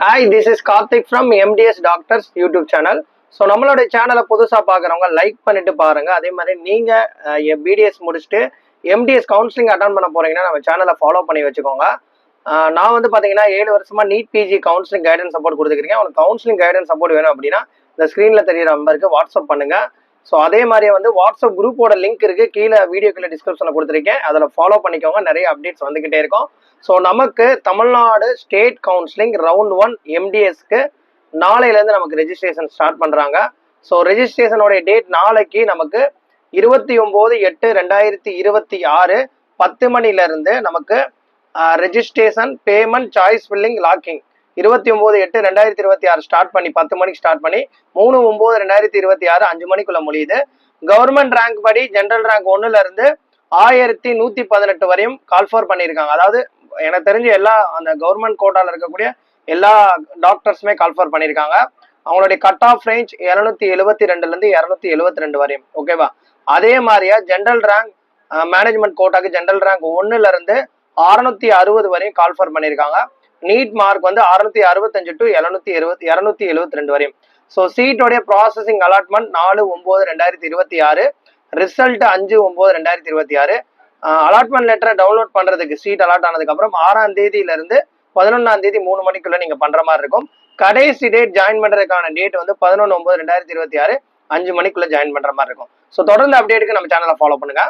Hi, this is Karthik from MDS doctors YouTube channel. So நம்மளுடைய சேனலை புதுசாக பார்க்குறவங்க லைக் பண்ணிட்டு பாருங்க. அதே மாதிரி நீங்கள் பிடிஎஸ் முடிச்சுட்டு எம்டிஎஸ் கவுன்சிலிங் அட்டன் பண்ண போறீங்கன்னா நம்ம சேனலை ஃபாலோ பண்ணி வச்சுக்கோங்க. நான் வந்து பார்த்தீங்கன்னா 7 வருஷமா NEET PG counselling guidance support கொடுத்துருக்கேன். உங்களுக்கு கவுன்சிலிங் கைடன்ஸ் சப்போர்ட் வேணும் அப்படின்னா இந்த ஸ்க்ரீனில் தெரியிற நம்பருக்கு வாட்ஸ்அப் பண்ணுங்க. ஸோ அதே மாதிரியே வந்து வாட்ஸ்அப் குரூப்போட லிங்க் இருக்கு, கீழே வீடியோக்குள்ள டிஸ்கிரிப்ஷனில் கொடுத்துருக்கேன். அதில் ஃபாலோ பண்ணிக்கோங்க, நிறைய அப்டேட்ஸ் வந்துகிட்டே இருக்கும். ஸோ நமக்கு தமிழ்நாடு ஸ்டேட் கவுன்சிலிங் ரவுண்ட் 1 எம்டிஎஸ்க்கு நாளையிலேருந்து நமக்கு ரெஜிஸ்ட்ரேஷன் ஸ்டார்ட் பண்ணுறாங்க. ஸோ ரெஜிஸ்ட்ரேஷனோடைய டேட் நாளைக்கு நமக்கு 29/8/2026 10 மணிலேருந்து நமக்கு registration, payment, choice filling, locking 29/8/2026 start பண்ணி 10 மணிக்கு ஸ்டார்ட் பண்ணி 3/9/2026 5 மணிக்குள்ள முடியுது. கவர்மெண்ட் ரேங்க் படி ஜென்ரல் ரேங்க் 1ல இருந்து 1118 வரையும் கால்ஃபார் பண்ணியிருக்காங்க. அதாவது எனக்கு தெரிஞ்ச எல்லா அந்த கவர்மெண்ட் கோட்டால இருக்கக்கூடிய எல்லா டாக்டர்ஸுமே கால்ஃபார் பண்ணியிருக்காங்க. அவங்களுடைய கட் ஆஃப் ரேஞ்ச் 272 272 வரையும். ஓகேவா? அதே மாதிரியா ஜென்ரல் ரேங்க் மேனேஜ்மெண்ட் கோட்டாக்கு ஜென்ரல் ரேங்க் 1ல இருந்து 660 வரையும் கால்ஃபார் பண்ணியிருக்காங்க. நீட் மார்க் வந்து 665 டு 272 வரையும். ஸோ சீட்டோடைய ப்ராசஸிங் அலாட்மெண்ட் 4/9/2026, ரிசல்ட் 5/9/2026. அலாட்மெண்ட் லெட்டரை டவுன்லோட் பண்றதுக்கு சீட் அலாட் ஆனதுக்கு அப்புறம் 6ஆம் தேதியிலிருந்து 11ஆம் தேதி 3 மணிக்குள்ள நீங்க பண்ற மாதிரி இருக்கும். கடைசி டேட் ஜாயின் பண்றதுக்கான டேட் வந்து 11/9/2026 5 மணிக்குள்ள ஜாயின் பண்ற மாதிரி இருக்கும். ஸோ தொடர்ந்து அப்டேட்டுக்கு நம்ம சேனலை ஃபாலோ பண்ணுங்க.